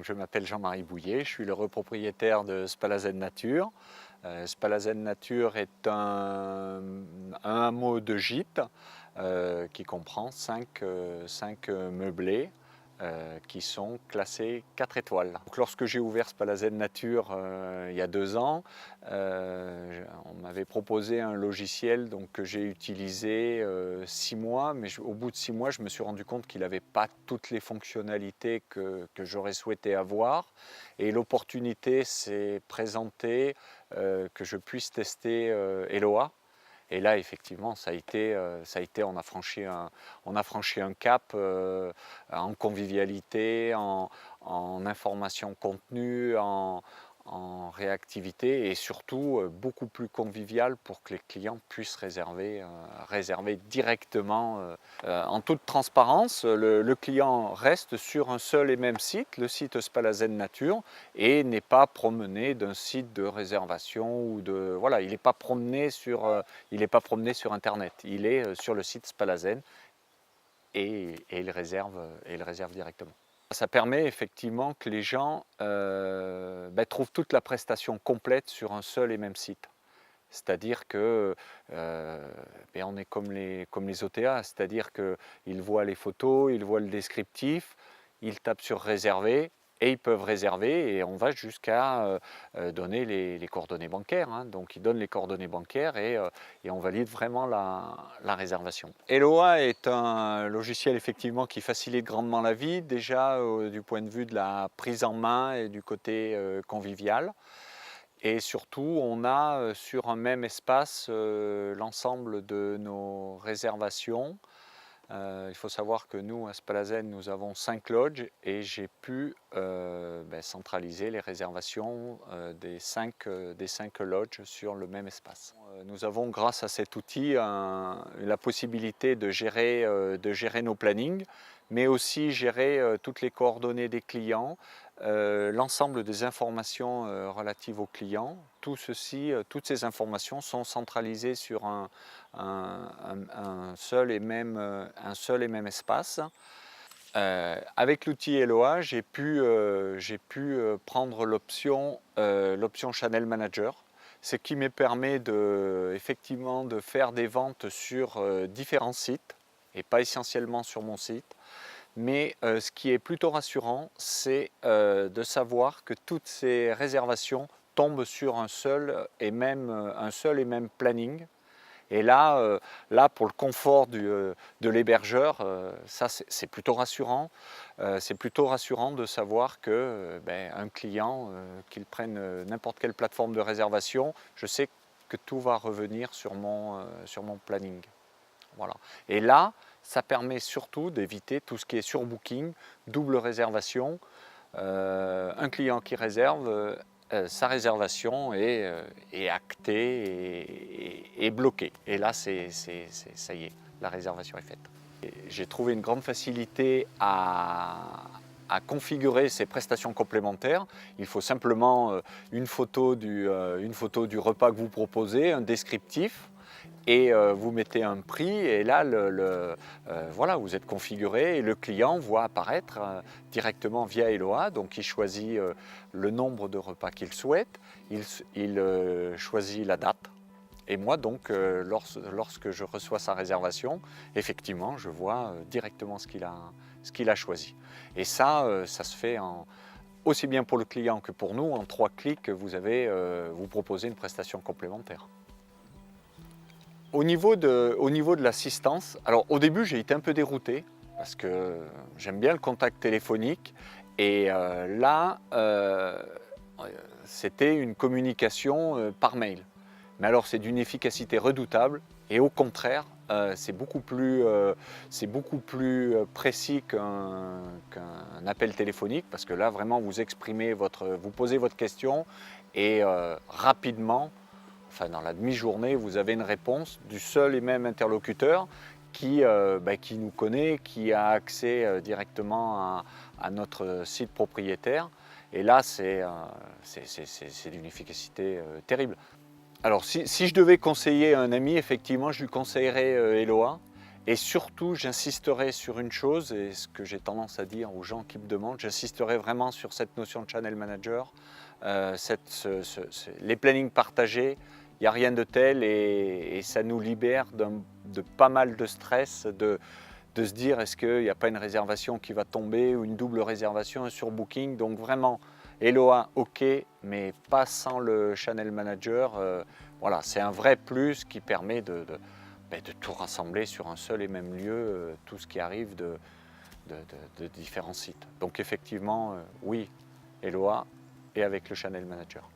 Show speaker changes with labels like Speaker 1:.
Speaker 1: Je m'appelle Jean-Marie Bouillet, je suis le propriétaire de Spalazen Nature. Spalazen Nature est un hameau de gîte qui comprend 5 meublés qui sont classés 4 étoiles. Donc, lorsque j'ai ouvert Spalazen Nature il y a 2 ans, on m'avait proposé un logiciel que j'ai utilisé 6 mois, mais au bout de 6 mois, je me suis rendu compte qu'il n'avait pas toutes les fonctionnalités que j'aurais souhaité avoir. Et l'opportunité s'est présentée que je puisse tester Eloa. Et là, effectivement, ça a été, on a franchi un cap en convivialité, en information contenue, en réactivité et surtout beaucoup plus convivial pour que les clients puissent réserver directement. En toute transparence, le client reste sur un seul et même site, le site Spalazen Nature, et n'est pas promené d'un site de réservation ou de voilà, il n'est pas promené sur Internet. Il est sur le site Spalazen et il réserve directement. Ça permet effectivement que les gens trouvent toute la prestation complète sur un seul et même site. C'est-à-dire que on est comme les OTA, c'est-à-dire qu'ils voient les photos, ils voient le descriptif, ils tapent sur réserver et ils peuvent réserver et on va jusqu'à donner les coordonnées bancaires. Hein. Donc ils donnent les coordonnées bancaires et on valide vraiment la réservation. Eloa est un logiciel effectivement qui facilite grandement la vie, déjà du point de vue de la prise en main et du côté convivial. Et surtout, on a sur un même espace l'ensemble de nos réservations. Il faut savoir que nous, à Spalazen, nous avons 5 lodges et j'ai pu centraliser les réservations des 5 lodges sur le même espace. Nous avons, grâce à cet outil, la possibilité de gérer nos plannings, mais aussi gérer toutes les coordonnées des clients, l'ensemble des informations relatives aux clients. Tout ceci, toutes ces informations sont centralisées sur un seul et même espace. Avec l'outil Eloa, j'ai pu prendre l'option Channel Manager, ce qui me permet effectivement de faire des ventes sur différents sites et pas essentiellement sur mon site. Mais ce qui est plutôt rassurant, c'est de savoir que toutes ces réservations tombent sur un seul et même planning. Et là, pour le confort de l'hébergeur, ça c'est plutôt rassurant. C'est plutôt rassurant de savoir que un client, qu'il prenne n'importe quelle plateforme de réservation, je sais que tout va revenir sur mon planning. Voilà. Et là, ça permet surtout d'éviter tout ce qui est surbooking, double réservation. Un client qui réserve, sa réservation est actée et bloquée. Et là, ça y est, la réservation est faite. J'ai trouvé une grande facilité à configurer ces prestations complémentaires. Il faut simplement une photo du repas que vous proposez, un descriptif, et vous mettez un prix et là voilà, vous êtes configuré et le client voit apparaître directement via Eloa, donc il choisit le nombre de repas qu'il souhaite, il choisit la date et moi donc lorsque je reçois sa réservation, effectivement je vois directement ce qu'il a choisi. Et ça se fait aussi bien pour le client que pour nous, en 3 clics vous proposez une prestation complémentaire. Au niveau de l'assistance, alors au début j'ai été un peu dérouté parce que j'aime bien le contact téléphonique et là c'était une communication par mail. Mais alors c'est d'une efficacité redoutable et au contraire c'est beaucoup plus précis qu'un appel téléphonique parce que là vraiment vous posez votre question et rapidement, enfin dans la demi-journée, vous avez une réponse du seul et même interlocuteur qui nous connaît, qui a accès directement à notre site propriétaire. Et là, c'est d'une efficacité terrible. Alors, si je devais conseiller à un ami, effectivement, je lui conseillerais Eloa. Et surtout, j'insisterai sur une chose, et ce que j'ai tendance à dire aux gens qui me demandent, j'insisterai vraiment sur cette notion de channel manager, les plannings partagés, il n'y a rien de tel et ça nous libère de pas mal de stress, de se dire est-ce qu'il n'y a pas une réservation qui va tomber ou une double réservation, un surbooking. Donc vraiment, Eloa, ok, mais pas sans le channel manager. Voilà, c'est un vrai plus qui permet de tout rassembler sur un seul et même lieu, tout ce qui arrive de différents sites. Donc effectivement, oui, Eloa et avec le channel manager.